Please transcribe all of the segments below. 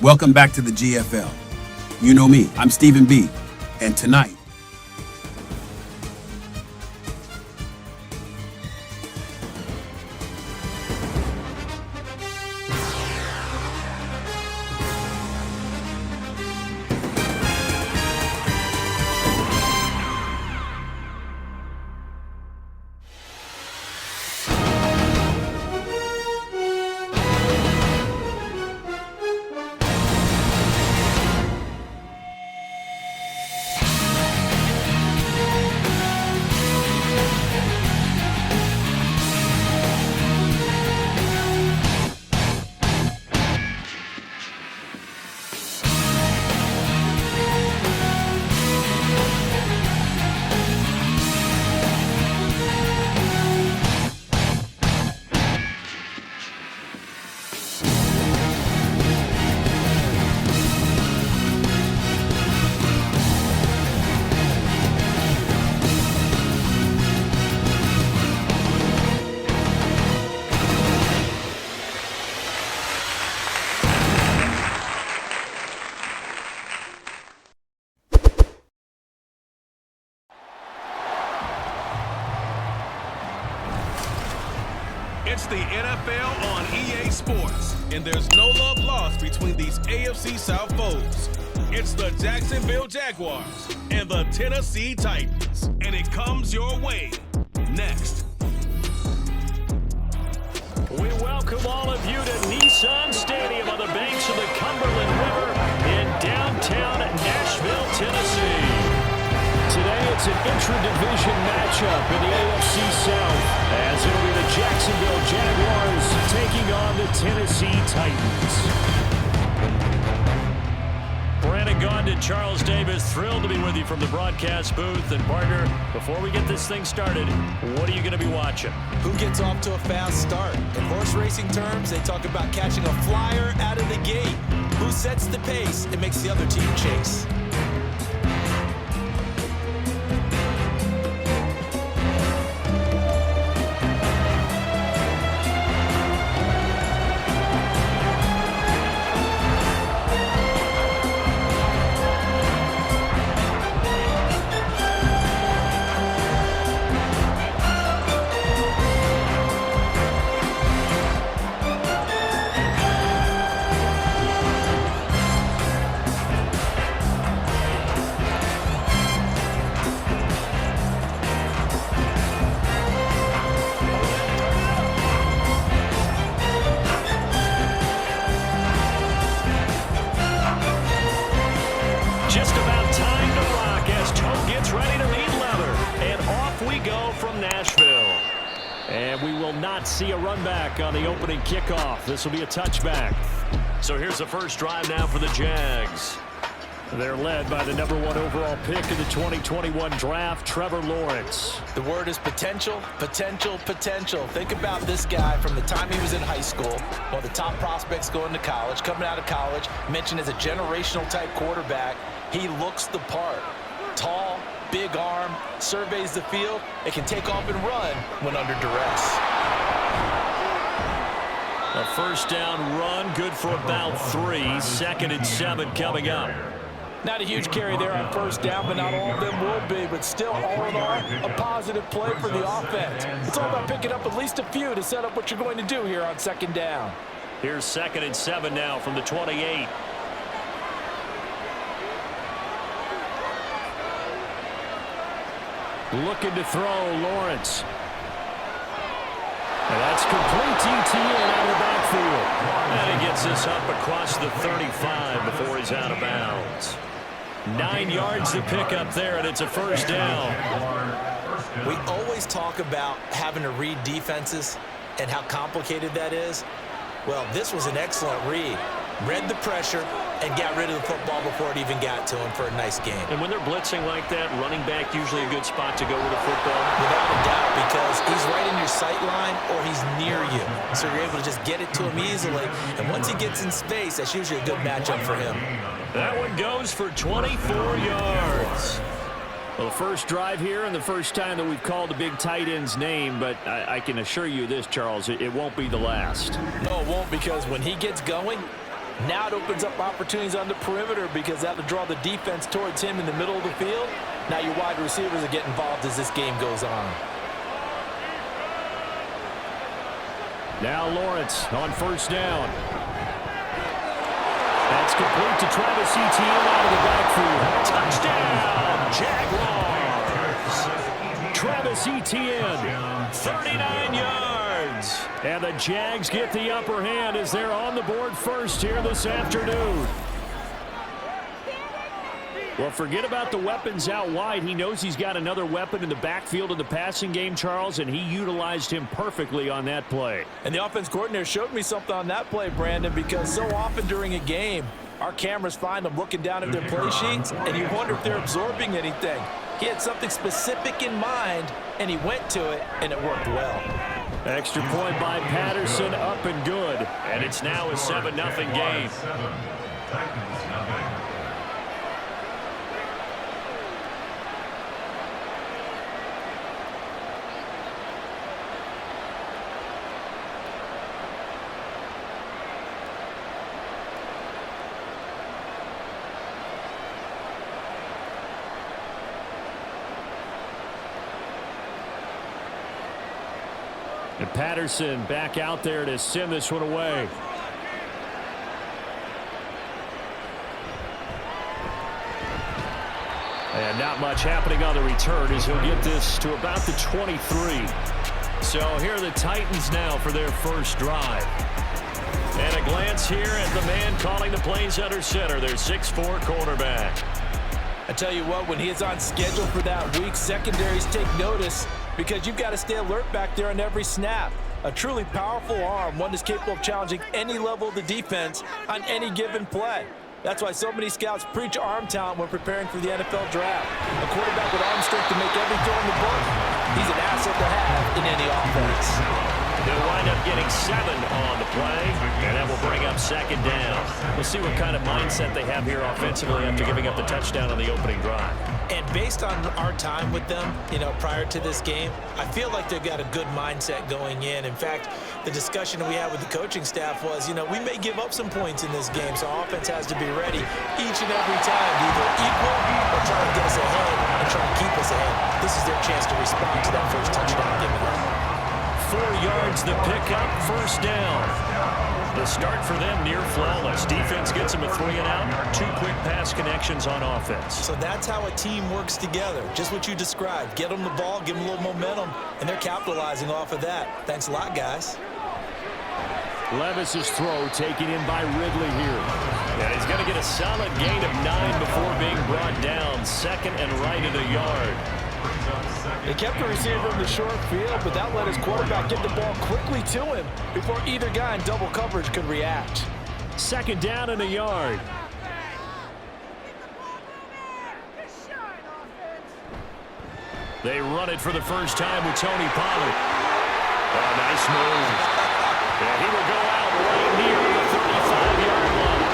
Welcome back to the GFL. You know me, I'm Stephen B. And tonight, It's the NFL on EA Sports, and there's no love lost between these AFC South foes. It's the Jacksonville Jaguars and the Tennessee Titans, and it comes your way next. We welcome all of you to Nissan Stadium on the banks of the Cumberland River in downtown Nashville, Tennessee. Today it's an intra-division matchup in the AFC South, as it'll be the Jacksonville Jaguars taking on the Tennessee Titans. Brandon Gaughan, Charles Davis, thrilled to be with you from the broadcast booth. And partner, before we get this thing started, what are you going to be watching? Who gets off to a fast start? In horse racing terms, they talk about catching a flyer out of the gate. Who sets the pace and makes the other team chase? Just about time to rock as Toad gets ready to meet leather. And off we go from Nashville. And we will not see a run back on the opening kickoff. This will be a touchback. So here's the first drive now for the Jags. They're led by the #1 overall pick in the 2021 draft, Trevor Lawrence. The word is potential, potential, potential. Think about this guy from the time he was in high school, one of the top prospects going to college, coming out of college, mentioned as a generational type quarterback. He looks the part. Tall, big arm, surveys the field. It can take off and run when under duress. A first down run, good for about 3. 2nd and 7 coming up. Not a huge carry there on first down, but not all of them will be. But still, all in all, a positive play for the offense. It's all about picking up at least a few to set up what you're going to do here on second down. Here's 2nd and 7 now from the 28. Looking to throw, Lawrence. And that's complete ETN out of the backfield. And he gets this up across the 35 before he's out of bounds. 9 yards to pick up there, and it's a first down. We always talk about having to read defenses and how complicated that is. Well, this was an excellent read. Read the pressure and got rid of the football before it even got to him for a nice game. And when they're blitzing like that, running back usually a good spot to go with a football. Without a doubt, because he's right in your sight line or he's near you. So you're able to just get it to him easily. And once he gets in space, that's usually a good matchup for him. That one goes for 24 yards. Well, the first drive here and the first time that we've called the big tight end's name, but I can assure you this, Charles, it won't be the last. No, it won't, because when he gets going, now it opens up opportunities on the perimeter because that'll draw the defense towards him in the middle of the field. Now your wide receivers will get involved as this game goes on. Now Lawrence on first down. That's complete to Travis Etienne out of the backfield. Touchdown, Jaguars. Travis Etienne, 39 yards. And the Jags get the upper hand as they're on the board first here this afternoon. Well, forget about the weapons out wide. He knows he's got another weapon in the backfield in the passing game, Charles, and he utilized him perfectly on that play. And the offense coordinator showed me something on that play, Brandon, because so often during a game, our cameras find them looking down at their play sheets, and you wonder if they're absorbing anything. He had something specific in mind, and he went to it, and it worked well. Extra point by Patterson, up and good. And it's now a 7-0 game. And Patterson back out there to send this one away. And not much happening on the return as he'll get this to about the 23. So here are the Titans now for their first drive. And a glance here at the man calling the plays under center, their 6'4" quarterback. I tell you what, when he is on schedule for that week, secondaries take notice because you've got to stay alert back there on every snap. A truly powerful arm, one that's capable of challenging any level of the defense on any given play. That's why so many scouts preach arm talent when preparing for the NFL draft. A quarterback with arm strength to make every throw in the book, he's an asset to have in any offense. They'll wind up getting 7 on the play, and that will bring up second down. We'll see what kind of mindset they have here offensively after giving up the touchdown on the opening drive. And based on our time with them, prior to this game, I feel like they've got a good mindset going in. In fact, the discussion that we had with the coaching staff was, we may give up some points in this game, so our offense has to be ready each and every time to either equal or try to get us ahead and try to keep us ahead. This is their chance to respond to that first touchdown given up. 4 yards the pickup, first down. The start for them near flawless. Defense gets them a 3-and-out. 2 quick pass connections on offense. So that's how a team works together. Just what you described. Get them the ball, give them a little momentum, and they're capitalizing off of that. Thanks a lot, guys. Levis's throw taken in by Ridley here. Yeah, he's going to get a solid gain of 9 before being brought down. 2nd and right at a yard. They kept the receiver in the short field, but that let his quarterback get the ball quickly to him before either guy in double coverage could react. 2nd down and a yard. They run it for the first time with Tony Pollard. Oh, nice move. And he will go out right near the 35-yard line.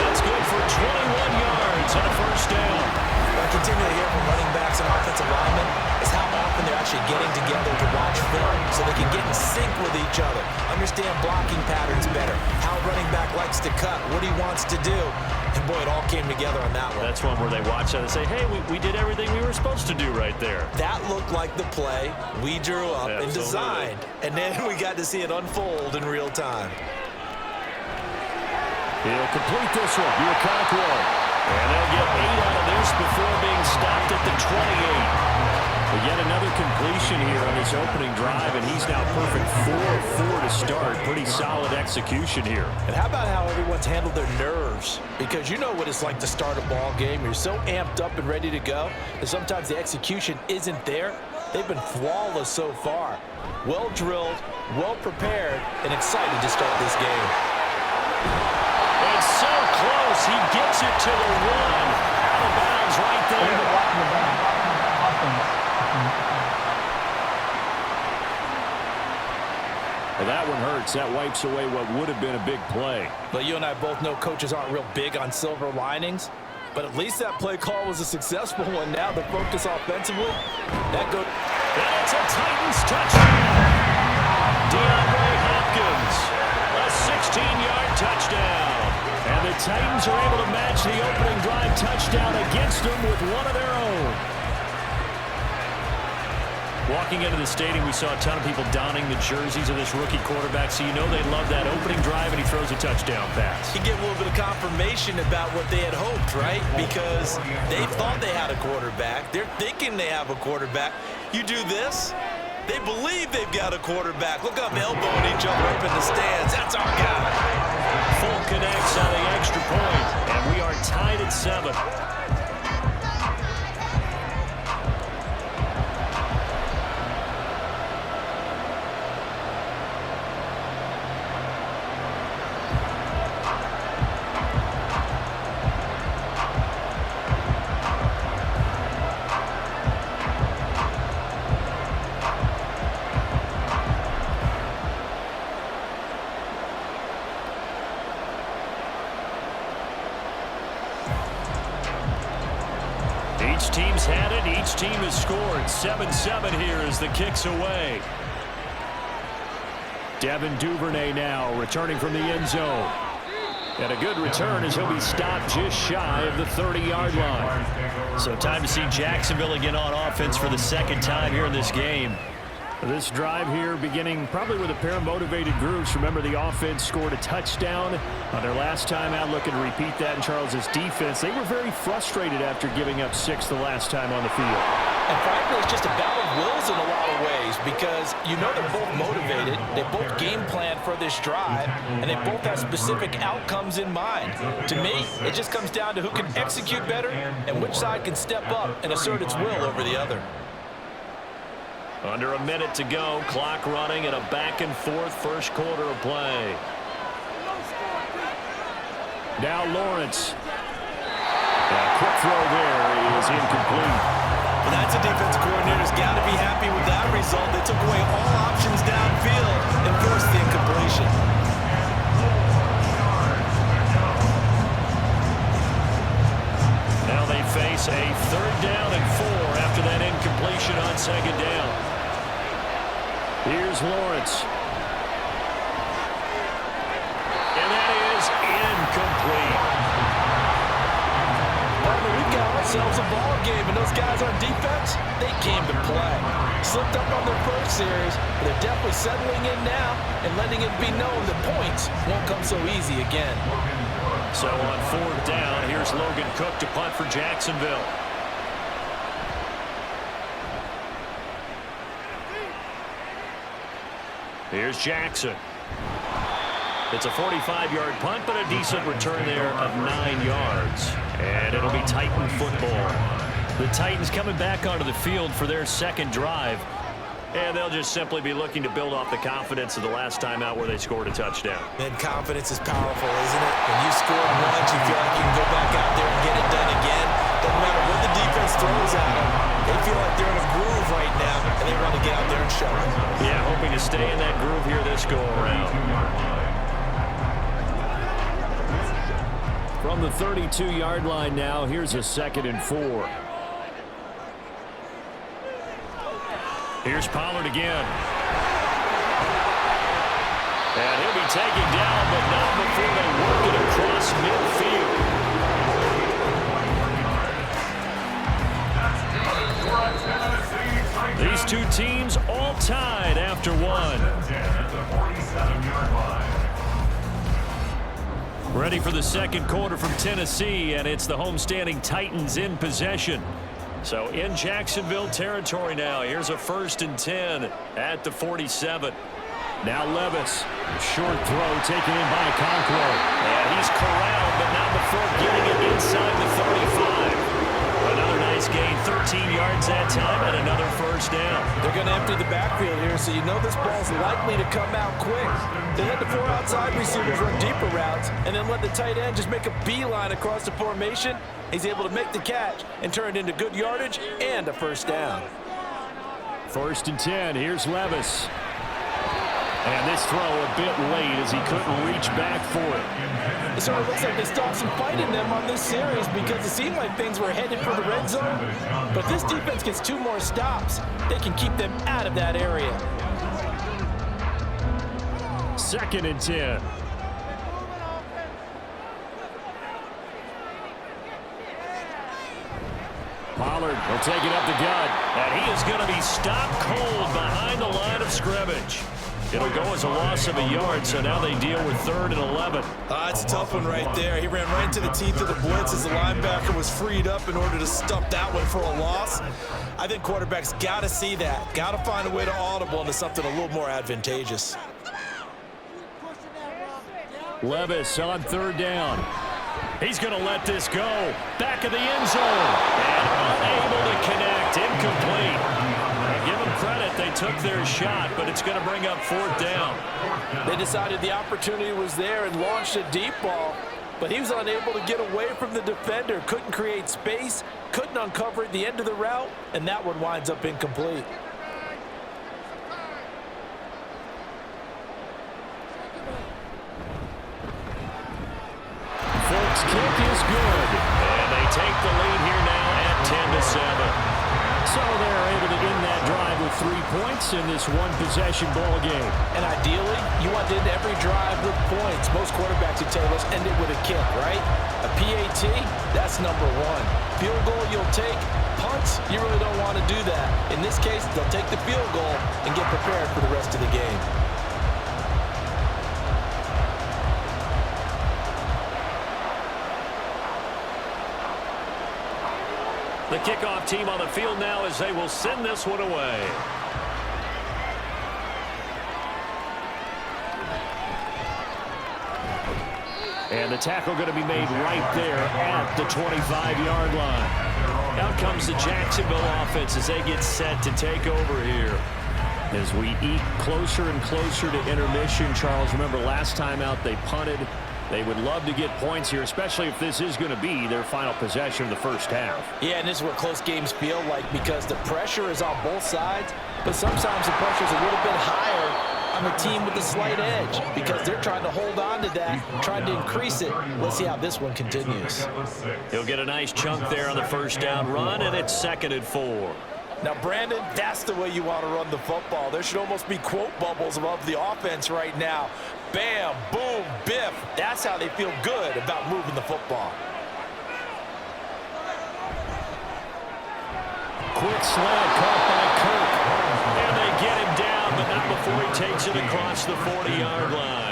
That's good for 21 yards and a first down. What I continue to hear from running backs and offensive linemen is how often they're actually actually getting together to watch film so they can get in sync with each other, understand blocking patterns better, how a running back likes to cut, what he wants to do. And, boy, it all came together on that one. That's one where they watch that and say, hey, we did everything we were supposed to do right there. That looked like the play we drew up and Absolutely. designed. And then we got to see it unfold in real time. He'll complete this one. Okonkwo. And they'll get 8 out of this before being stopped at the 28. But yet another completion here on this opening drive, and he's now perfect 4-4 to start. Pretty solid execution here. And how about how everyone's handled their nerves? Because you know what it's like to start a ball game. You're so amped up and ready to go, and sometimes the execution isn't there. They've been flawless so far. Well drilled, well prepared, and excited to start this game. It's so close. He gets it to the 1. Out of bounds right there. Well, that one hurts. That wipes away what would have been a big play. But you and I both know coaches aren't real big on silver linings. But at least that play call was a successful one. Now the focus offensively, that goes. And it's a Titans touchdown. DeAndre Hopkins, a 16-yard touchdown. And the Titans are able to match the opening drive touchdown against them with one of their own. Walking into the stadium, we saw a ton of people donning the jerseys of this rookie quarterback, so you know they love that opening drive, and he throws a touchdown pass. You get a little bit of confirmation about what they had hoped, right? Because they thought they had a quarterback. They're thinking they have a quarterback. You do this, they believe they've got a quarterback. Look up, elbowing each other up in the stands. That's our guy. Full connects on the extra point, and we are tied at 7. Each team's had it. Each team has scored. 7-7 here as the kick's away. Devin Duvernay now returning from the end zone. And a good return as he'll be stopped just shy of the 30-yard line. So time to see Jacksonville again on offense for the second time here in this game. This drive here beginning probably with a pair of motivated groups. Remember, the offense scored a touchdown on their last time out. Looking to repeat that in Charles's defense. They were very frustrated after giving up 6 the last time on the field. And frankly, it's just a battle of wills in a lot of ways because you know they're both motivated. They both game plan for this drive, and they both have specific outcomes in mind. To me, it just comes down to who can execute better and which side can step up and assert its will over the other. Under a minute to go, clock running, and a back-and-forth first quarter of play. Now Lawrence. A quick throw there is incomplete. Well, that's a defense coordinator's got to be happy with that result. They took away all options downfield and forced the incompletion. Now they face a 3rd down and 4 after that incompletion on 2nd down. Here's Lawrence. And that is incomplete. We've got ourselves a ball game, and those guys on defense, they came to play. Slipped up on their first series, but they're definitely settling in now and letting it be known that points won't come so easy again. So on 4th down, here's Logan Cook to punt for Jacksonville. Here's Jackson. It's a 45-yard punt, but a decent return there of 9 yards. And it'll be Titan football. The Titans coming back onto the field for their second drive. And they'll just simply be looking to build off the confidence of the last time out where they scored a touchdown. And confidence is powerful, isn't it? When you score once, you feel like you can go back out there and get it done again. Doesn't matter what the defense throws at them. They feel like they're in a groove right now, and they want to get out there and show it. Yeah, hoping to stay in that groove here this go-around. From the 32-yard line now, here's a 2nd and 4. Here's Pollard again. And he'll be taken down, but not before they work it across midfield. These two teams all tied after one. Ready for the second quarter from Tennessee, and it's the homestanding Titans in possession. So in Jacksonville territory now. Here's a 1st and 10 at the 47. Now Levis, short throw taken in by Conqueror. And he's corralled, but not before getting it inside the 35. Another nice gain, 13 yards that time, and another 1st down. They're going to empty the backfield here, so you know this ball's likely to come out quick. They let the 4 outside receivers run deeper routes, and then let the tight end just make a beeline across the formation. He's able to make the catch and turn it into good yardage and a 1st down. 1st and 10, here's Levis. And this throw a bit late as he couldn't reach back for it. It sort of looks like they stopped some fight in them on this series because it seemed like things were headed for the red zone. But this defense gets 2 more stops. They can keep them out of that area. 2nd and 10. Pollard will take it up the gut. And he is going to be stopped cold behind the line of scrimmage. It'll go as a loss of a yard, so now they deal with 3rd and 11. It's a tough one right there. He ran right into the teeth of the blitz as the linebacker was freed up in order to stop that one for a loss. I think quarterbacks got to see that. Got to find a way to audible into something a little more advantageous. Levis on 3rd down. He's going to let this go. Back of the end zone. And unable to connect. Incomplete. Give them credit, they took their shot, but it's going to bring up 4th down. They decided the opportunity was there and launched a deep ball, but he was unable to get away from the defender, couldn't create space, couldn't uncover at the end of the route, and that one winds up incomplete. Folks' kick is good, and they take the lead here now at 10-7. So they're able to end that drive with 3 points in this one-possession ball game. And ideally, you want to end every drive with points. Most quarterbacks would tell us end it with a kick, right? A PAT, that's number 1. Field goal you'll take. Punts, you really don't want to do that. In this case, they'll take the field goal and get prepared for the rest of the game. The kickoff team on the field now as they will send this one away. And the tackle going to be made right there at the 25-yard line. Out comes the Jacksonville offense as they get set to take over here. As we eat closer and closer to intermission, Charles, remember last time out they punted. They would love to get points here, especially if this is going to be their final possession of the first half. Yeah, and this is what close games feel like because the pressure is on both sides, but sometimes the pressure is a little bit higher on the team with the slight edge because they're trying to hold on to that, trying to increase it. Let's see how this one continues. He'll get a nice chunk there on the 1st down run, and it's 2nd and 4. Now, Brandon, that's the way you want to run the football. There should almost be quote bubbles above the offense right now. Bam, boom, biff. That's how they feel good about moving the football. Quick slant caught by Kirk. And they get him down, but not before he takes it across the 40-yard line.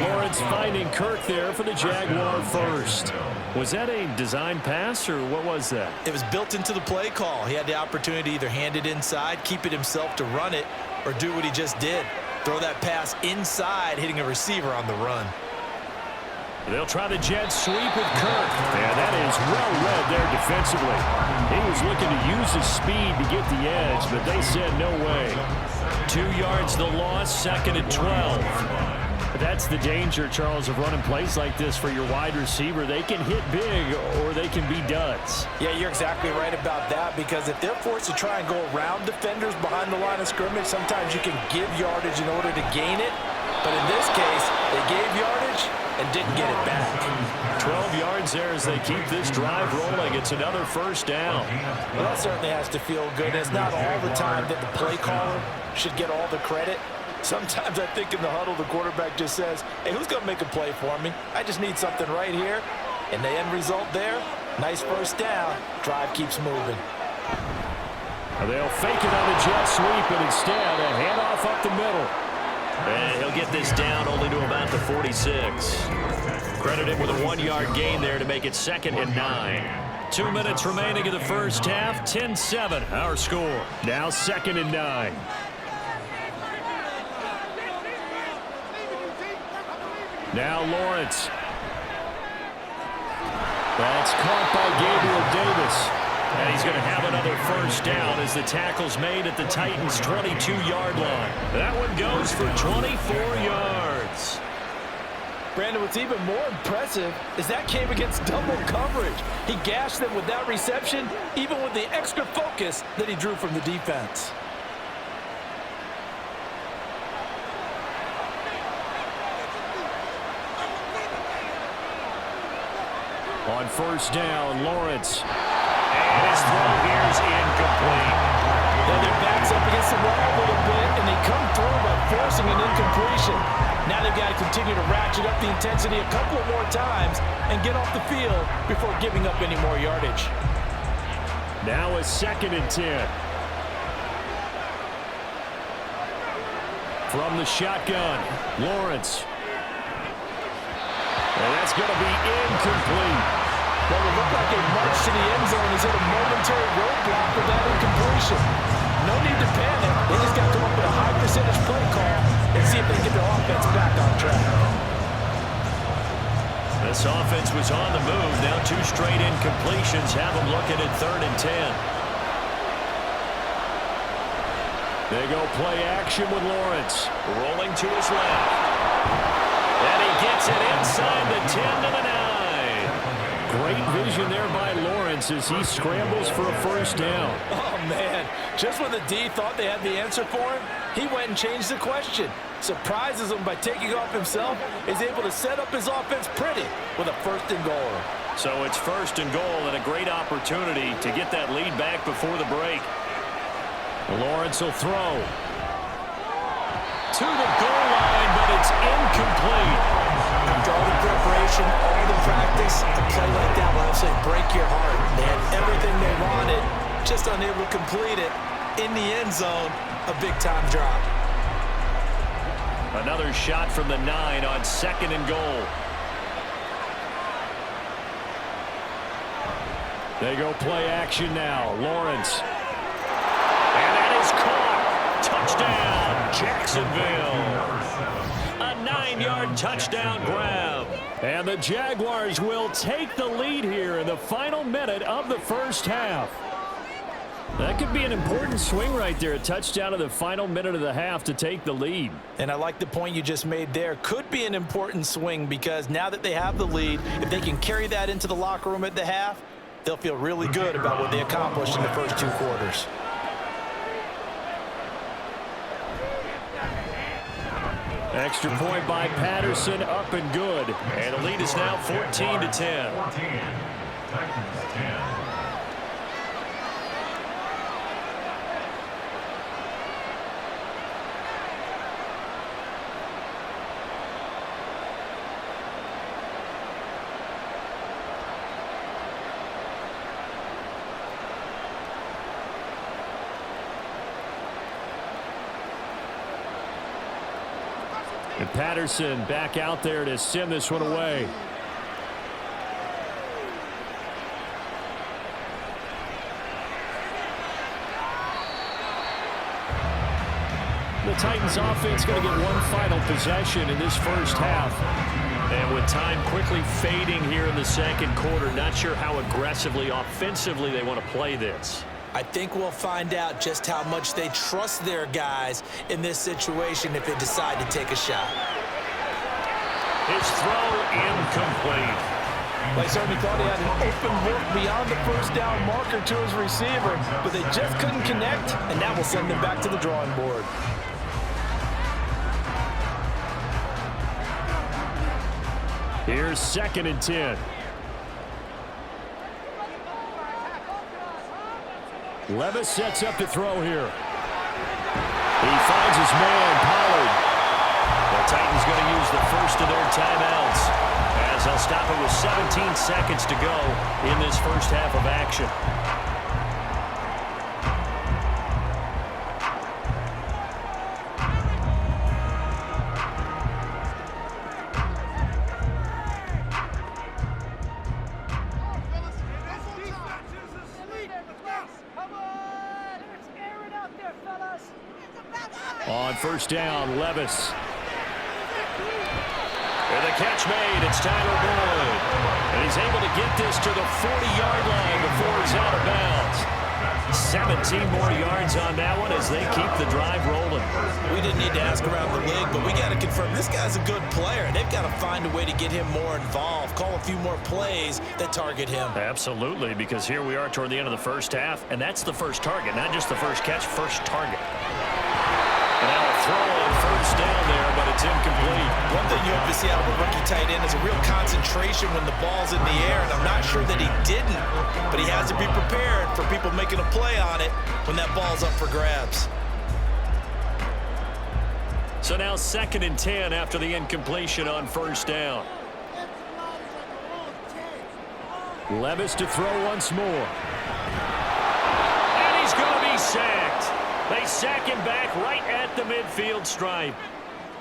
Lawrence finding Kirk there for the Jaguar 1st. Was that a design pass, or what was that? It was built into the play call. He had the opportunity to either hand it inside, keep it himself to run it, or do what he just did. Throw that pass inside, hitting a receiver on the run. They'll try the jet sweep with Kirk. And that is well read there defensively. He was looking to use his speed to get the edge, but they said no way. 2 yards the loss, 2nd and 12. But that's the danger, Charles, of running plays like this for your wide receiver. They can hit big or they can be duds. Yeah, you're exactly right about that because if they're forced to try and go around defenders behind the line of scrimmage, sometimes you can give yardage in order to gain it. But in this case, they gave yardage and didn't get it back. 12 yards there as they keep this drive rolling. It's another first down. Well, that certainly has to feel good. It's not all the time that the play caller should get all the credit. Sometimes I think in the huddle, the quarterback just says, hey, who's going to make a play for me? I just need something right here. And the end result there, nice first down. Drive keeps moving. They'll fake it on the jet sweep, and instead a handoff up the middle. And he'll get this down only to about the 46. Credited with a 1-yard gain there to make it 2nd and 9. 2 minutes remaining in the first half. 10-7 our score. Now 2nd and 9. Now Lawrence. That's caught by Gabriel Davis. And he's going to have another first down as the tackle's made at the Titans' 22-yard line. That one goes for 24 yards. Brandon, what's even more impressive is that came against double coverage. He gashed them with that reception, even with the extra focus that he drew from the defense. On first down, Lawrence. And his throw here is incomplete. Then their backs up against the wall a little bit, and they come through by forcing an incompletion. Now they've got to continue to ratchet up the intensity a couple of more times and get off the field before giving up any more yardage. Now a 2nd and 10. From the shotgun, Lawrence. And that's going to be incomplete. Well, it looked like a march to the end zone is at a momentary roadblock with that incompletion. No need to panic. They just got to come up with a high percentage play call and see if they can get their offense back on track. This offense was on the move. Now 2 straight incompletions have them looking at 3rd and 10. They go play action with Lawrence. Rolling to his left. And he gets it inside the 10 to the 9. Great vision there by Lawrence as he scrambles for a first down. Oh, man. Just when the D thought they had the answer for him, he went and changed the question. Surprises him by taking off himself, is able to set up his offense pretty with a 1st and goal. So it's 1st and goal and a great opportunity to get that lead back before the break. Lawrence will throw. To the goal line, but it's incomplete. After all the preparation, all the practice, a play like that will absolutely break your heart. They had everything they wanted, just unable to complete it. In the end zone, a big-time drop. Another shot from the 9 on 2nd and goal. They go play action now. Lawrence. And that is caught. Touchdown, Jacksonville. A 9-yard touchdown grab. And the Jaguars will take the lead here in the final minute of the first half. That could be an important swing right there. A touchdown in the final minute of the half to take the lead. And I like the point you just made there. Could be an important swing because now that they have the lead, if they can carry that into the locker room at the half, they'll feel really good about what they accomplished in the first 2 quarters. Extra point by Patterson, up and good. And the lead is now 14-10. And Patterson back out there to send this one away. The Titans offense going to get one final possession in this first half. And with time quickly fading here in the second quarter, not sure how aggressively, offensively they want to play this. I think we'll find out just how much they trust their guys in this situation if they decide to take a shot. His throw incomplete. They certainly thought he had an open look beyond the first down marker to his receiver, but they just couldn't connect, and that will send them back to the drawing board. Here's 2nd and 10. Levis sets up to throw here. He finds his man, Pollard. The Titans going to use the first of their timeouts as they'll stop it with 17 seconds to go in this first half of action. On first down, Levis. And the catch made. It's Tyler Boyd. And he's able to get this to the 40-yard line before he's out of bounds. 17 more yards on that one as they keep the drive rolling. We didn't need to ask around the league, but we got to confirm this guy's a good player. They've got to find a way to get him more involved, call a few more plays that target him. Absolutely, because here we are toward the end of the first half, and that's the first target, not just the first catch, first target. And now a throw on first down there, but it's incomplete. One thing you hope to see out of a rookie tight end is a real concentration when the ball's in the air, and I'm not sure that he didn't, but he has to be prepared for people making a play on it when that ball's up for grabs. So now 2nd and 10 after the incompletion on first down. Levis to throw once more. And he's going to be sacked. They sack him back right at the midfield stripe.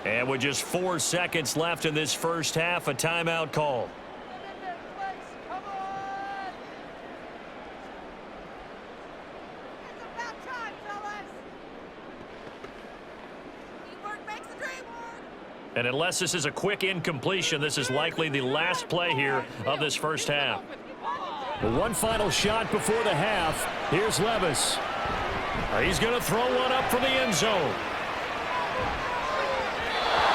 And with just 4 seconds left in this first half, a timeout call. And unless this is a quick incompletion, this is likely the last play here of this first half. One final shot before the half. Here's Levis. He's going to throw one up from the end zone.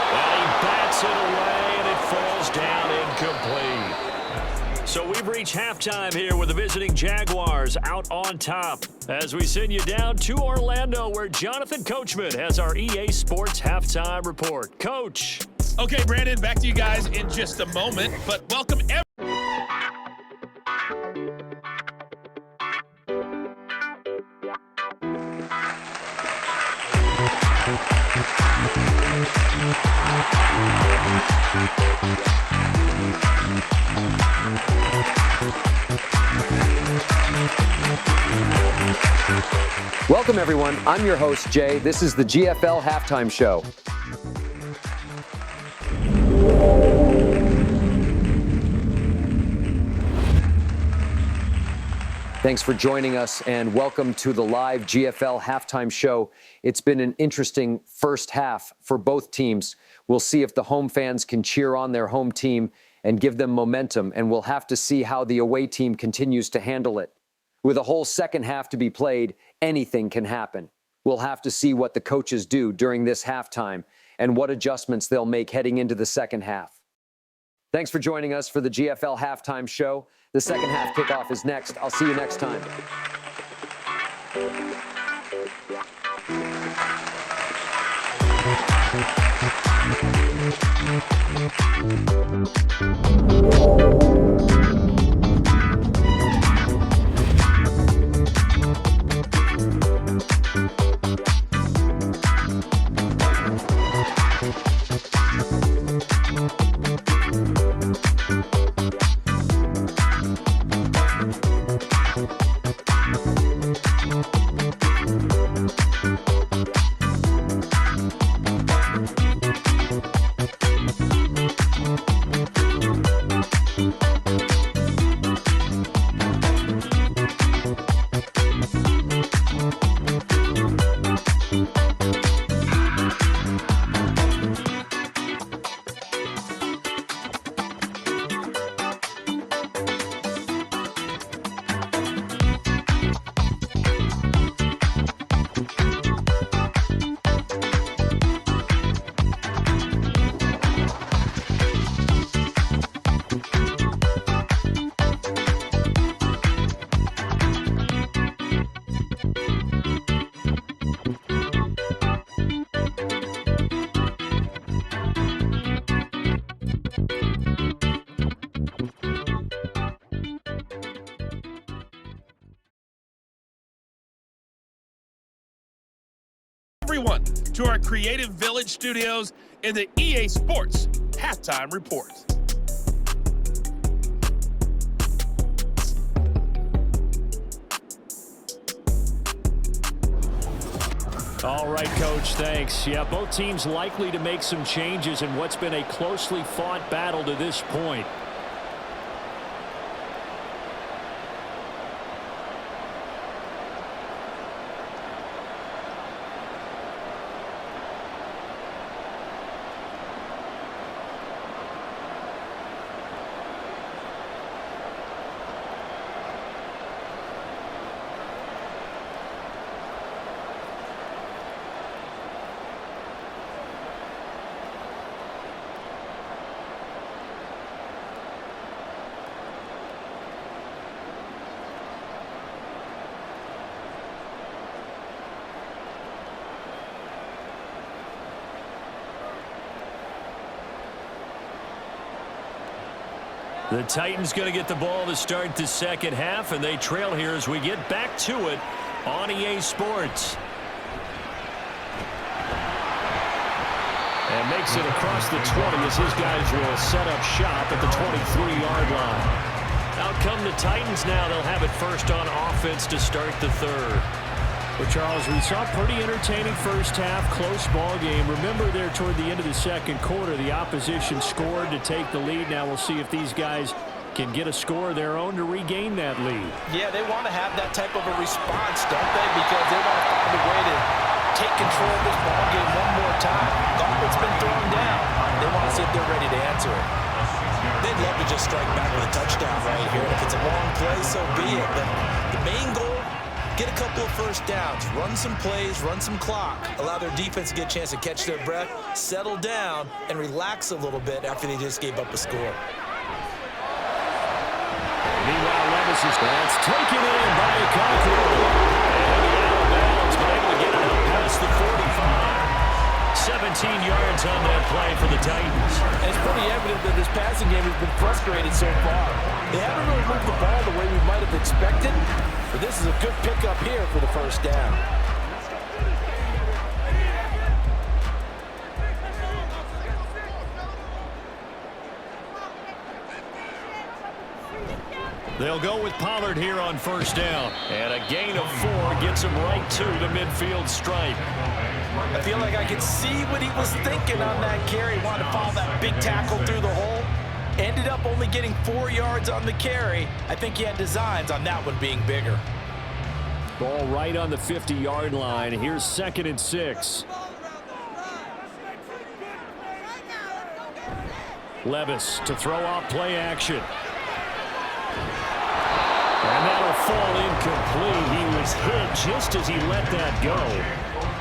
And he bats it away, and it falls down incomplete. So we've reached halftime here with the visiting Jaguars out on top as we send you down to Orlando where Jonathan Coachman has our EA Sports Halftime Report. Coach. Okay, Brandon, back to you guys in just a moment, but welcome everyone. Welcome, everyone. I'm your host, Jay. This is the GFL Halftime Show. Thanks for joining us, and welcome to the live GFL Halftime Show. It's been an interesting first half for both teams. We'll see if the home fans can cheer on their home team and give them momentum, and we'll have to see how the away team continues to handle it. With a whole second half to be played, anything can happen. We'll have to see what the coaches do during this halftime and what adjustments they'll make heading into the second half. Thanks for joining us for the GFL Halftime Show. The second half kickoff is next. I'll see you next time. everyone to our Creative Village studios in the EA Sports Halftime Report. All right, Coach, thanks. Yeah, both teams likely to make some changes in what's been a closely fought battle to this point. The Titans going to get the ball to start the second half, and they trail here as we get back to it on EA Sports. And makes it across the 20 as his guys will set up shop at the 23-yard line. Out come the Titans now. They'll have it first on offense to start the third. But, Charles, we saw a pretty entertaining first half, close ball game. Remember there toward the end of the second quarter, the opposition scored to take the lead. Now we'll see if these guys can get a score of their own to regain that lead. Yeah, they want to have that type of a response, don't they? Because they want to find a way to take control of this ball game one more time. Gauntlet's been thrown down. They want to see if they're ready to answer it. They'd love to just strike back with a touchdown right here. If it's a long play, so be it. But the main goal, get a couple of first downs, run some plays, run some clock, allow their defense to get a chance to catch their breath, settle down, and relax a little bit after they just gave up a score. Meanwhile, Levis is taken in by a Conqueror. And out of bounds, but able to get it out past the 45. 17 yards on that play for the Titans. And it's pretty evident that this passing game has been frustrated so far. They haven't really moved the ball the way we might have expected, but this is a good pickup here for the first down. They'll go with Pollard here on first down. And a gain of 4 gets him right to the midfield stripe. I feel like I could see what he was thinking on that carry. Wanted to follow that big tackle through the hole. Ended up only getting 4 yards on the carry. I think he had designs on that one being bigger. Ball right on the 50-yard line. Here's 2nd and 6. Levis to throw off play action. And that'll fall incomplete. He was hit just as he let that go.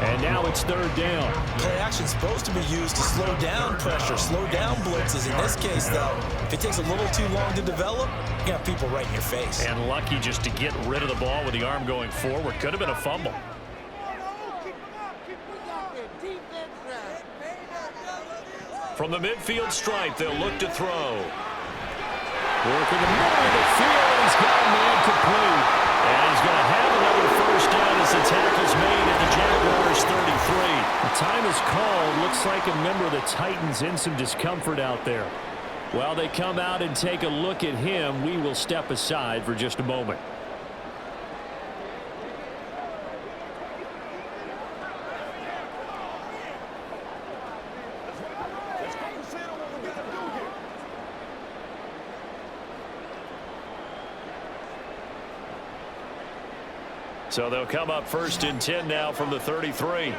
And now it's 3rd down. Play action's supposed to be used to slow down pressure, slow down blitzes. In this case, though, if it takes a little too long to develop, you got people right in your face. And lucky just to get rid of the ball with the arm going forward. Could have been a fumble. From the midfield stripe, they'll look to throw. Work in the middle of the field. He's got a man complete. And he's going to have another first down as the tackle's made at the Jaguars 33. The time is called. Looks like a member of the Titans in some discomfort out there. While they come out and take a look at him, we will step aside for just a moment. So they'll come up 1st and 10 now from the 33.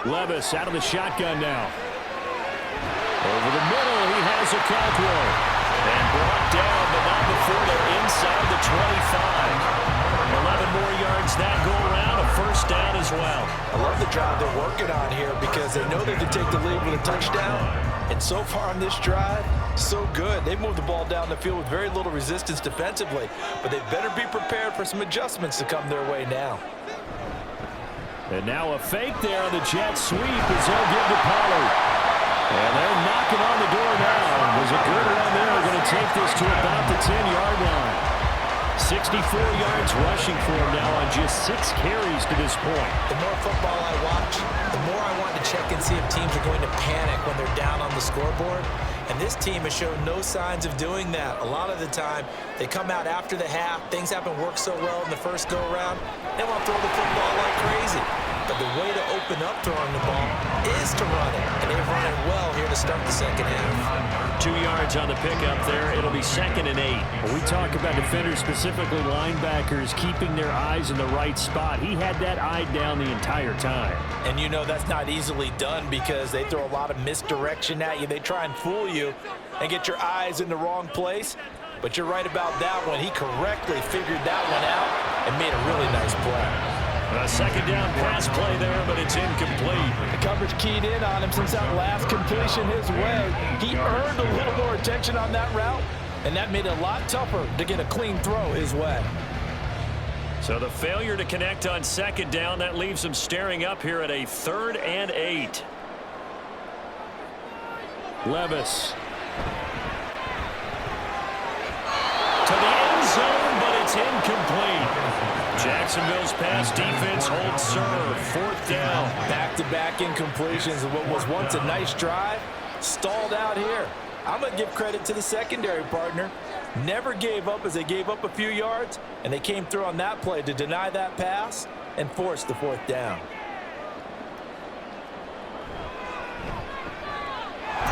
Levis out of the shotgun now. Over the middle, he has a Conqueror. And brought down, but not before they're inside the 25. 11 more yards that go around, a first down as well. I love the drive they're working on here because they know they can take the lead with a touchdown. And so far on this drive, so good. They moved the ball down the field with very little resistance defensively, but they better be prepared for some adjustments to come their way now. And now a fake there on the jet sweep as they'll give to Pollard. And they're knocking on the door now. There's a good run there. They're going to take this to about the 10-yard line. 64 yards rushing for him now on just 6 carries to this point. The more football I watch, the more I want to check and see if teams are going to panic when they're down on the scoreboard. And this team has shown no signs of doing that. A lot of the time, they come out after the half. Things haven't worked so well in the first go-around. They want to throw the football like crazy. But the way to open up throwing the ball is to run it. And they've run it well here to start the second half. 2 yards on the pickup there. It'll be 2nd and 8. When we talk about defenders, specifically linebackers, keeping their eyes in the right spot, he had that eye down the entire time. And you know that's not easily done because they throw a lot of misdirection at you. They try and fool you and get your eyes in the wrong place. But you're right about that one. He correctly figured that one out and made a really nice play. A 2nd down pass play there, but it's incomplete. The coverage keyed in on him since that last completion his way. He earned a little more attention on that route, and that made it a lot tougher to get a clean throw his way. So the failure to connect on 2nd down, that leaves him staring up here at a 3rd and 8. Levis. To the end zone, but it's incomplete. Jacksonville's pass defense holds serve. 4th down. Back-to-back incompletions of what was once a nice drive, stalled out here. I'm going to give credit to the secondary partner. Never gave up as they gave up a few yards, and they came through on that play to deny that pass and force the 4th down.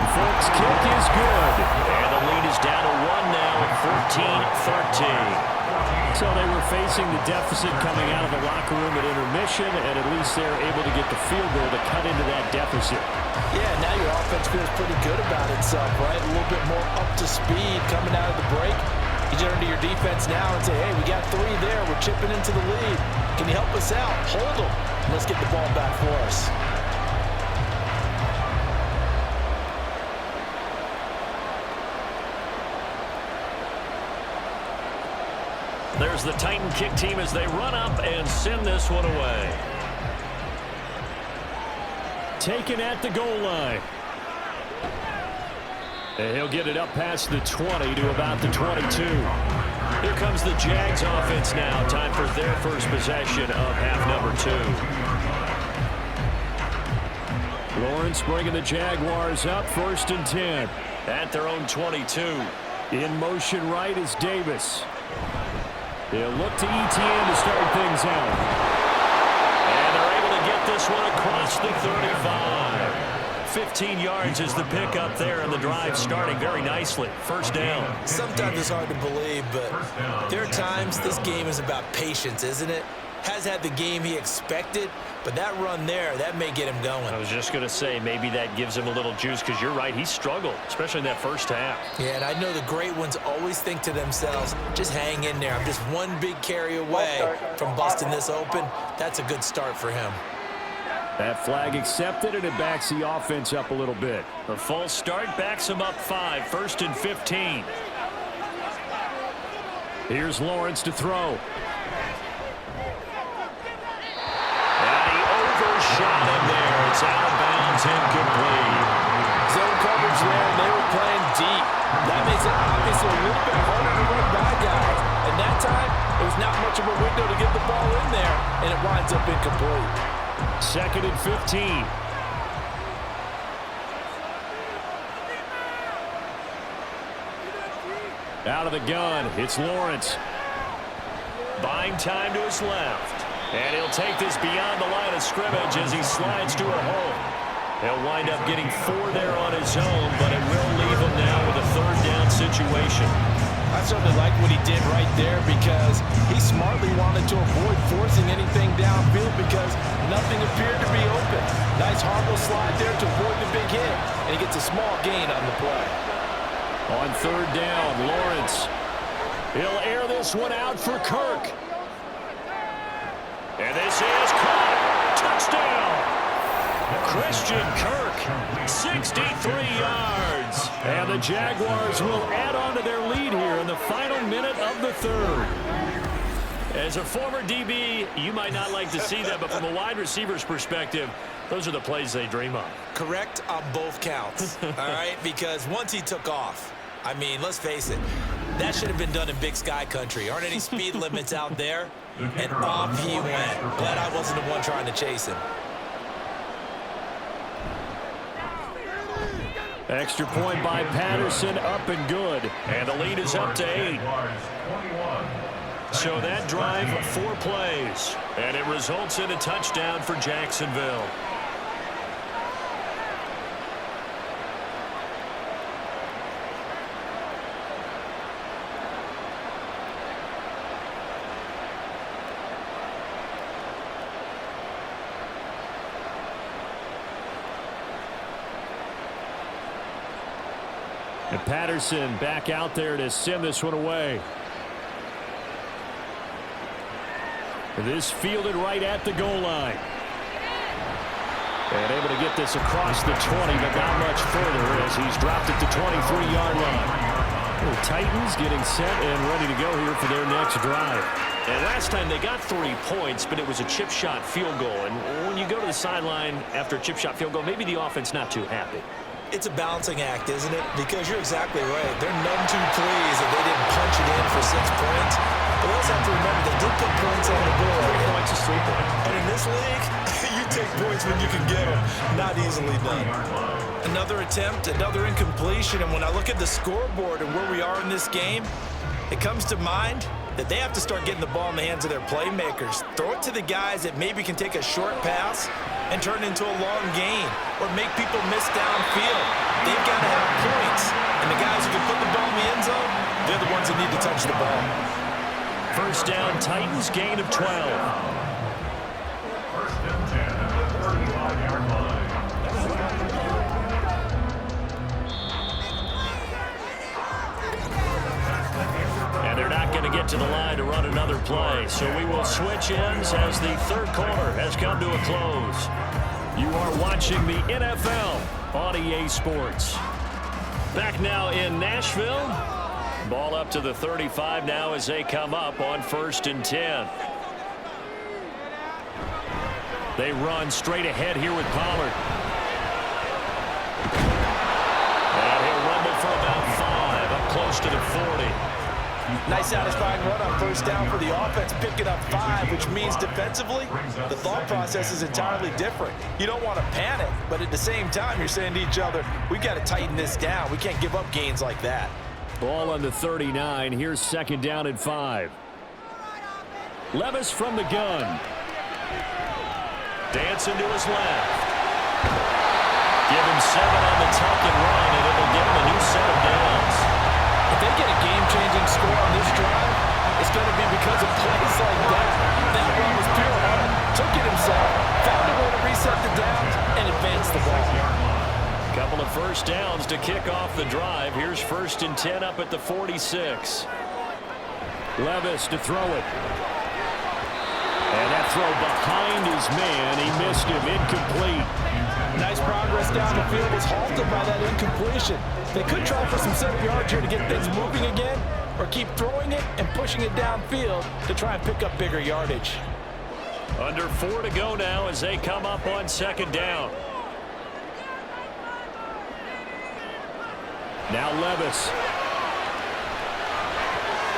Folks, kick is good. And the lead is down to 1 now at 14-13. So they were facing the deficit coming out of the locker room at intermission, and at least they're able to get the field goal to cut into that deficit. Yeah, now your offense feels pretty good about itself, right? A little bit more up to speed coming out of the break. You turn to your defense now and say, hey, we got 3 there. We're chipping into the lead. Can you help us out? Hold them. Let's get the ball back for us. There's the Titan kick team as they run up and send this one away. Taken at the goal line. And he'll get it up past the 20 to about the 22. Here comes the Jags offense now. Time for their first possession of half number 2. Lawrence bringing the Jaguars up 1st and 10. At their own 22. In motion right is Davis. They'll look to ETN to start things out. And they're able to get this one across the 35. 15 yards is the pickup there, and the drive starting very nicely. 1st down. Sometimes it's hard to believe, but there are times this game is about patience, isn't it? Has had the game he expected, but that run there, that may get him going. I was just going to say, maybe that gives him a little juice, because you're right, he struggled, especially in that first half. Yeah, and I know the great ones always think to themselves, just hang in there. I'm just one big carry away from busting this open. That's a good start for him. That flag accepted, and it backs the offense up a little bit. The false start backs him up 5, 1st and 15. Here's Lawrence to throw. Shot him there. It's out of bounds, incomplete. Zone coverage there, and they were playing deep. That makes it obviously a little bit harder to run by guys. And that time, it was not much of a window to get the ball in there, and it winds up incomplete. 2nd and 15. Out of the gun, it's Lawrence. Buying time to his left. And he'll take this beyond the line of scrimmage as he slides to a hole. He'll wind up getting 4 there on his own, but it will leave him now with a 3rd down situation. I certainly like what he did right there because he smartly wanted to avoid forcing anything downfield because nothing appeared to be open. Nice harmless slide there to avoid the big hit, and he gets a small gain on the play. On 3rd down, Lawrence. He'll air this one out for Kirk. And this is caught. Touchdown. Christian Kirk, 63 yards. And the Jaguars will add on to their lead here in the final minute of the 3rd. As a former DB, you might not like to see that, but from a wide receiver's perspective, those are the plays they dream of. Correct on both counts, all right? Because once he took off, I mean, let's face it, That should have been done in Big Sky country. Aren't any speed limits out there? And off he went. Glad I wasn't the one trying to chase him. Extra point by Patterson, up and good. And the lead is up to 8. So that drive, 4 plays. And it results in a touchdown for Jacksonville. And Patterson back out there to send this one away. This fielded right at the goal line. And able to get this across the 20, but not much further as he's dropped it to 23-yard line. The Titans getting set and ready to go here for their next drive. And last time they got 3 points, but it was a chip shot field goal. And when you go to the sideline after a chip shot field goal, maybe the offense not too happy. It's a balancing act, isn't it? Because you're exactly right. They're none too pleased that they didn't punch it in for 6 points. But we also have to remember they did put points on the board. 3 points is 3 points. And in this league, you take points when you can get them. Not easily done. Another attempt, another incompletion. And when I look at the scoreboard and where we are in this game, it comes to mind that they have to start getting the ball in the hands of their playmakers. Throw it to the guys that maybe can take a short pass and turn it into a long gain or make people miss downfield. They've got to have points. And the guys who can put the ball in the end zone, they're the ones that need to touch the ball. First down, Titans, gain of 12. And they're not going to get to the line to run another play. So we will switch ends as the third quarter has come to a close. You are watching the NFL on EA Sports. Back now in Nashville. Ball up to the 35 now as they come up on 1st and 10. They run straight ahead here with Pollard. And he'll rumble for about 5, up close to the 40. Nice satisfying run on first down for the offense, picking up 5, which means defensively, the thought process is entirely different. You don't want to panic, but at the same time, you're saying to each other, we got to tighten this down. We can't give up gains like that. Ball on the 39. Here's 2nd down and 5. Levis from the gun. Dancing to his left. Give him 7 on the tuck and run, and it'll give him a new set of downs. If they get a game-changing score on this drive, it's going to be because of plays like that. That one was pure heart. Took it himself, found a way to reset the downs, and advance the ball. Couple of first downs to kick off the drive. Here's 1st and 10 up at the 46. Levis to throw it. And that throw behind his man. He missed him. Incomplete. Nice progress down the field was halted by that incompletion. They could try for some 7 yards here to get things moving again, or keep throwing it and pushing it downfield to try and pick up bigger yardage. Under 4 to go now as they come up on 2nd down. Now Levis.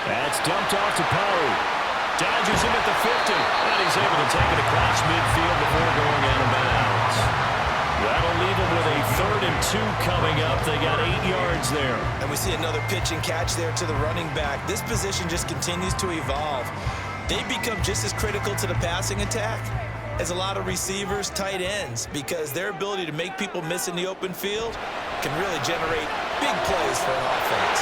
That's dumped off to Pollard. Dodges him at the 50. And he's able to take it across midfield before going out of bounds. That'll leave him with a 3rd and 2 coming up. They got 8 yards there. And we see another pitch and catch there to the running back. This position just continues to evolve. They become just as critical to the passing attack as a lot of receivers, tight ends, because their ability to make people miss in the open field can really generate big plays for an offense.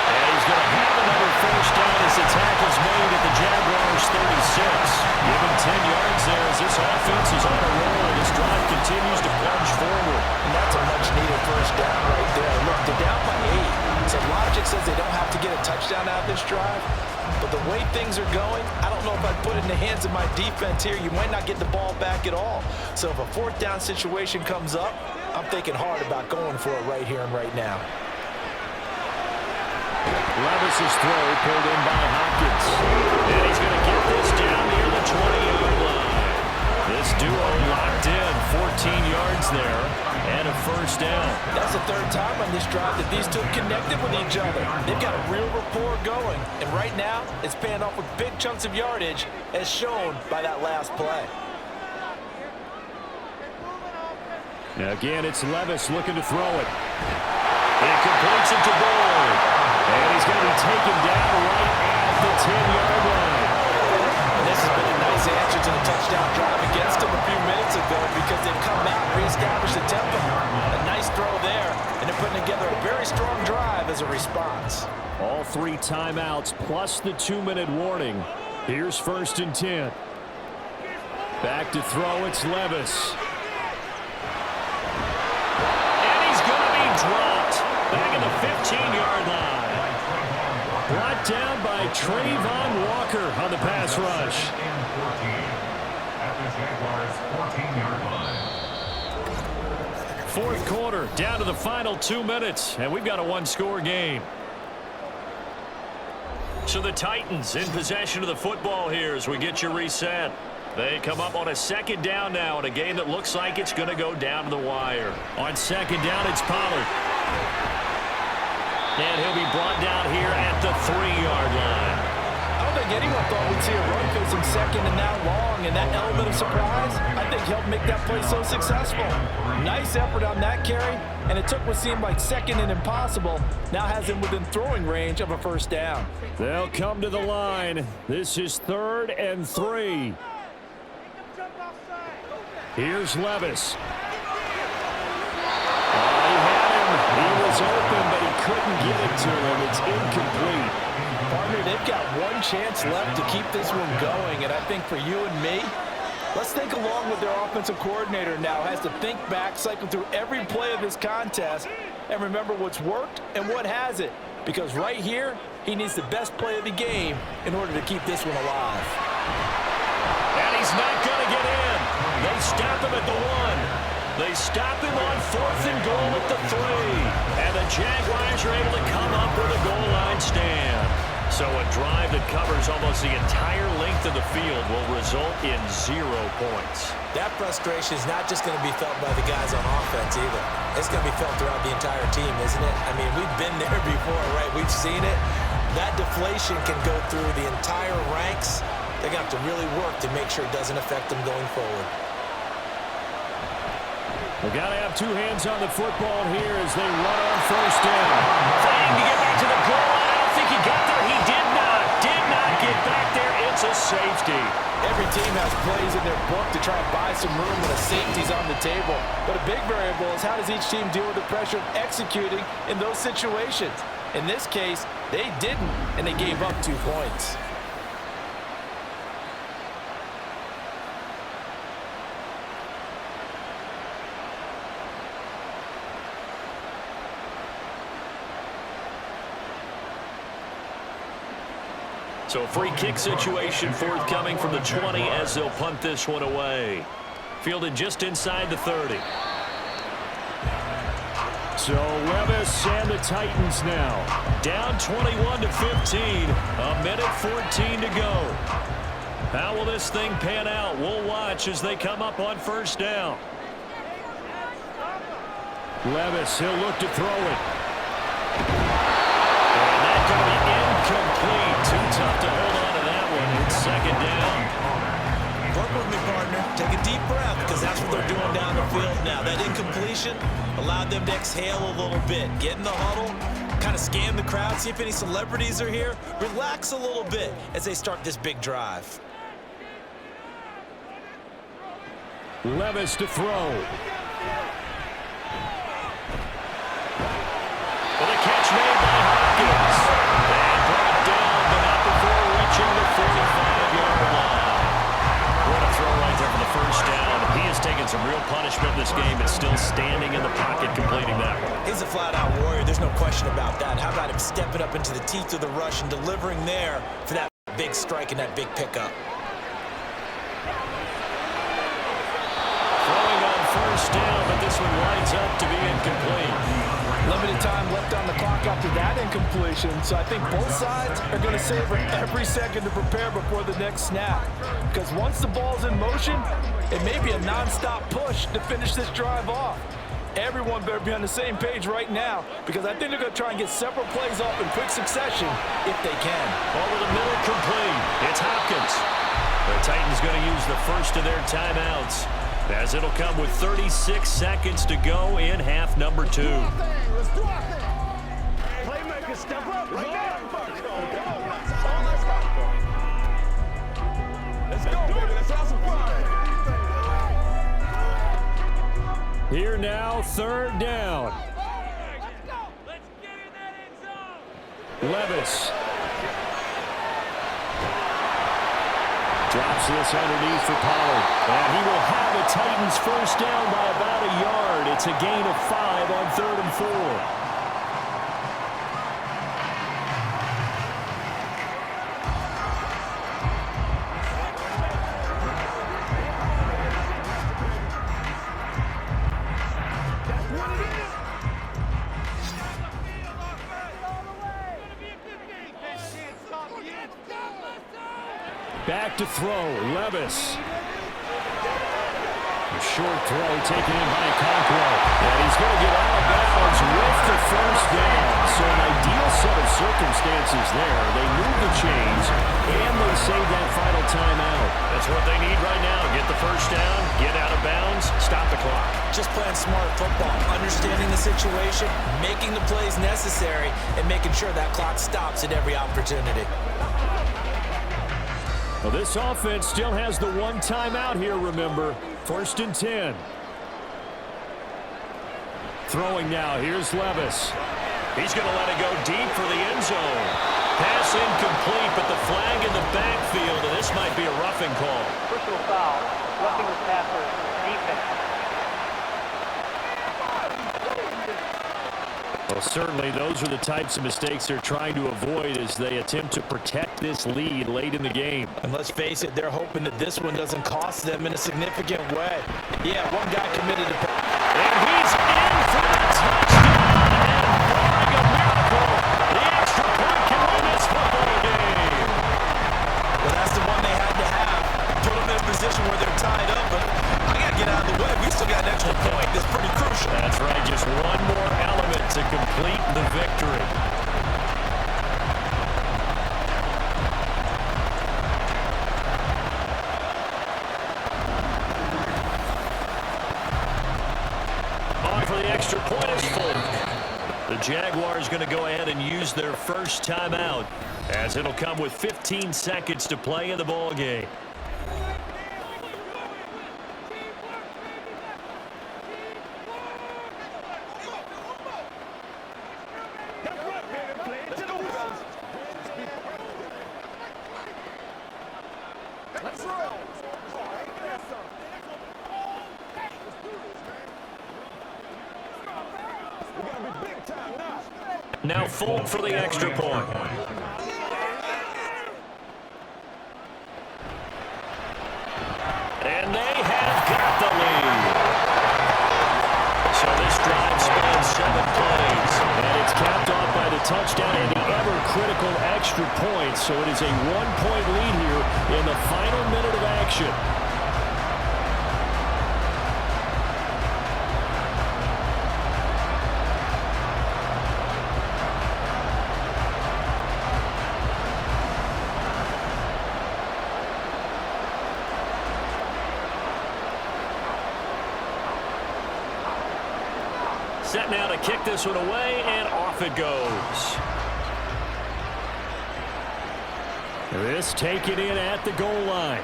And he's going to have another first down as the tackle's made at the Jaguars 36. Give him 10 yards there as this offense is on a roll. This drive continues to plunge forward. And that's a much-needed first down right there. Look, they're down by 8. So logic says they don't have to get a touchdown out of this drive. But the way things are going, I don't know if I'd put it in the hands of my defense here. You might not get the ball back at all. So if a 4th down situation comes up, I'm thinking hard about going for it right here and right now. Levis's throw pulled in by Hopkins. And he's going to get this down near the 20-yard line. This duo locked in, 14 yards there. And a first down. That's the third time on this drive that these two have connected with each other. They've got a real rapport going, and right now it's paying off with big chunks of yardage, as shown by that last play. Now again, it's Levis looking to throw it. It completes it to Boyd. And he's going to be taken down right at the 10-yard line. And this has been a nice answer to the touchdown drive against them a few minutes ago, because they've come out and reestablished the tempo. A nice throw there, and they're putting together a very strong drive as a response. All 3 timeouts plus the 2-minute warning. Here's 1st and 10. Back to throw, it's Levis. And he's going to be dropped back at the 15-yard line. Brought down by Trayvon Walker on the pass rush. At the Jaguars' 14-yard line. 4th quarter, down to the final 2 minutes, and we've got a 1-score game. So the Titans in possession of the football here as we get you reset. They come up on a 2nd down now in a game that looks like it's going to go down to the wire. On 2nd down, it's Pollard. And he'll be brought down here at the 3-yard line. I don't think anyone thought we'd see a run facing 2nd and now long, and that element of surprise, I think, helped make that play so successful. Nice effort on that carry, and it took what seemed like 2nd and impossible, now has him within throwing range of a 1st down. They'll come to the line. This is 3rd and 3. Here's Levis. He was open, but he couldn't get it to him. It's incomplete. Partner, they've got one chance left to keep this one going, and I think for you and me, let's think along with their offensive coordinator now. Has to think back, cycle through every play of this contest, and remember what's worked and what hasn't. Because right here, he needs the best play of the game in order to keep this one alive. And he's not going to get in. They stop him at the 1. They stop him on 4th and goal at the 3. And the Jaguars are able to come up with a goal line stand. So a drive that covers almost the entire length of the field will result in 0 points. That frustration is not just going to be felt by the guys on offense either. It's going to be felt throughout the entire team, isn't it? I mean, we've been there before, right? We've seen it. That deflation can go through the entire ranks. They're going to have to really work to make sure it doesn't affect them going forward. We've got to have 2 hands on the football here as they run on 1st down. Fighting to get back to the goal line. I don't think he got there. He did not get back there. It's a safety. Every team has plays in their book to try and buy some room when a safety's on the table. But a big variable is how does each team deal with the pressure of executing in those situations. In this case, they didn't, and they gave up 2 points. So a free kick situation forthcoming from the 20 as they'll punt this one away. Fielded just inside the 30. So Levis and the Titans now down 21-15. A minute 14 to go. How will this thing pan out? We'll watch as they come up on 1st down. Levis, he'll look to throw it. And that's going to be incomplete. Too tough to hold on to that one. It's 2nd down. Work with me, partner. Take a deep breath, because that's what they're doing down the field now. That incompletion allowed them to exhale a little bit. Get in the huddle, kind of scan the crowd, see if any celebrities are here. Relax a little bit as they start this big drive. Levis to throw. With a catch made by Hopkins. And brought down, but not before reaching the 45-yard line. What a throw right there for the 1st down. He has taken some real punishment in this game and still standing in the pocket completing that one. He's a flat-out warrior. There's no question about that. How about him stepping up into the teeth of the rush and delivering there for that big strike and that big pickup? Throwing on 1st down, but this one winds up to be incomplete. Limited time left on the clock after that incompletion, so I think both sides are going to savor every second to prepare before the next snap. Because once the ball's in motion, it may be a non-stop push to finish this drive off. Everyone better be on the same page right now because I think they're going to try and get several plays off in quick succession if they can. Over the middle, complete. It's Hopkins. The Titans going to use the first of their timeouts as it'll come with 36 seconds to go in half number 2. Let's do our thing. Playmaker, step up right there. Let's go, baby. Let's have some fun. Here now, third down. Let's go. Let's get in that end zone. Levis. Drops this underneath for Pollard. And he will have a Titans first down by about a yard. It's a gain of 5 on 3rd and 4. Back to throw, Levis. A short throw taken in by Conqueror. And he's going to get out of bounds with the first down. So an ideal set of circumstances there. They move the chains, and they save that final timeout. That's what they need right now. Get the first down, get out of bounds, stop the clock. Just playing smart football, understanding the situation, making the plays necessary, and making sure that clock stops at every opportunity. Well, this offense still has the one timeout here, remember. 1st and 10. Throwing now, here's Levis. He's going to let it go deep for the end zone. Pass incomplete, but the flag in the backfield, and this might be a roughing call. Personal foul, roughing the passer, defense. Well, certainly those are the types of mistakes they're trying to avoid as they attempt to protect this lead late in the game. And let's face it, they're hoping that this one doesn't cost them in a significant way. Yeah, one guy committed to... And he's in for the touchdown, and barring a miracle, the extra point can win this football game. Well, that's the one they had to have. Put them in a position where they're tied up, but I got to get out of the way. We still got an extra point that's pretty crucial. That's right, just one more element to complete the victory. On for the extra point is full. The Jaguars going to go ahead and use their first timeout as it'll come with 15 seconds to play in the ball game. Now full for the extra point. And they have got the lead. So this drive spans 7 plays. And it's capped off by the touchdown and the ever-critical extra point. So it is a 1-point lead here in the final minute of action. Set now to kick this one away, and off it goes. This taken in at the goal line.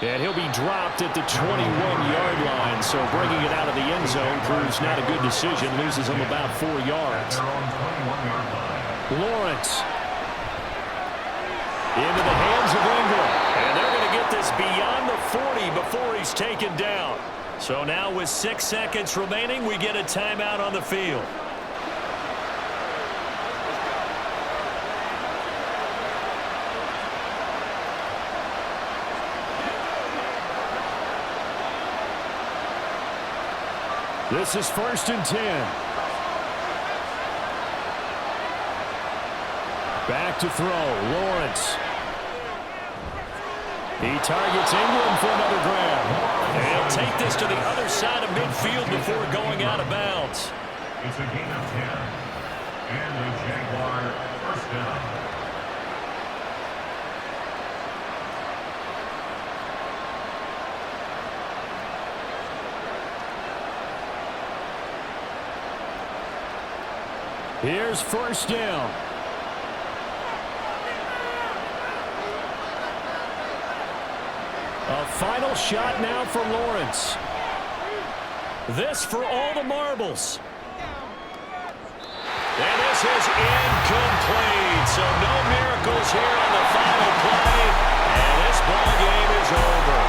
And he'll be dropped at the 21-yard line, so bringing it out of the end zone proves not a good decision, loses him about 4 yards. Lawrence into the hands of Ingram, and they're going to get this beyond the 40 before he's taken down. So now with 6 seconds remaining, we get a timeout on the field. This is 1st and 10. Back to throw, Lawrence. He targets Ingram for another grab. They'll take this to the other side of midfield before going out of bounds. It's a gain of 10. And the Jaguar first down. Here's first down. A final shot now for Lawrence. This for all the marbles. And this is incomplete. So no miracles here on the final play. And this ball game is over.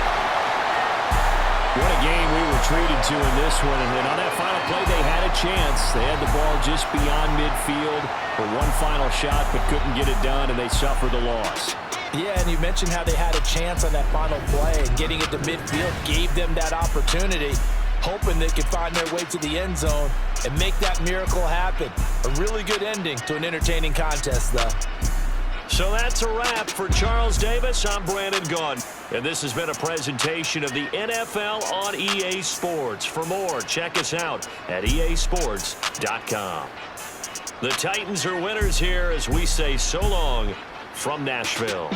What a game we were treated to in this one. And on that final play, they had a chance. They had the ball just beyond midfield for one final shot, but couldn't get it done, and they suffered the loss. Yeah, and you mentioned how they had a chance on that final play, and getting it to midfield gave them that opportunity, hoping they could find their way to the end zone and make that miracle happen. A really good ending to an entertaining contest, though. So that's a wrap for Charles Davis. I'm Brandon Gunn, and this has been a presentation of the NFL on EA Sports. For more, check us out at easports.com. The Titans are winners here as we say so long from Nashville.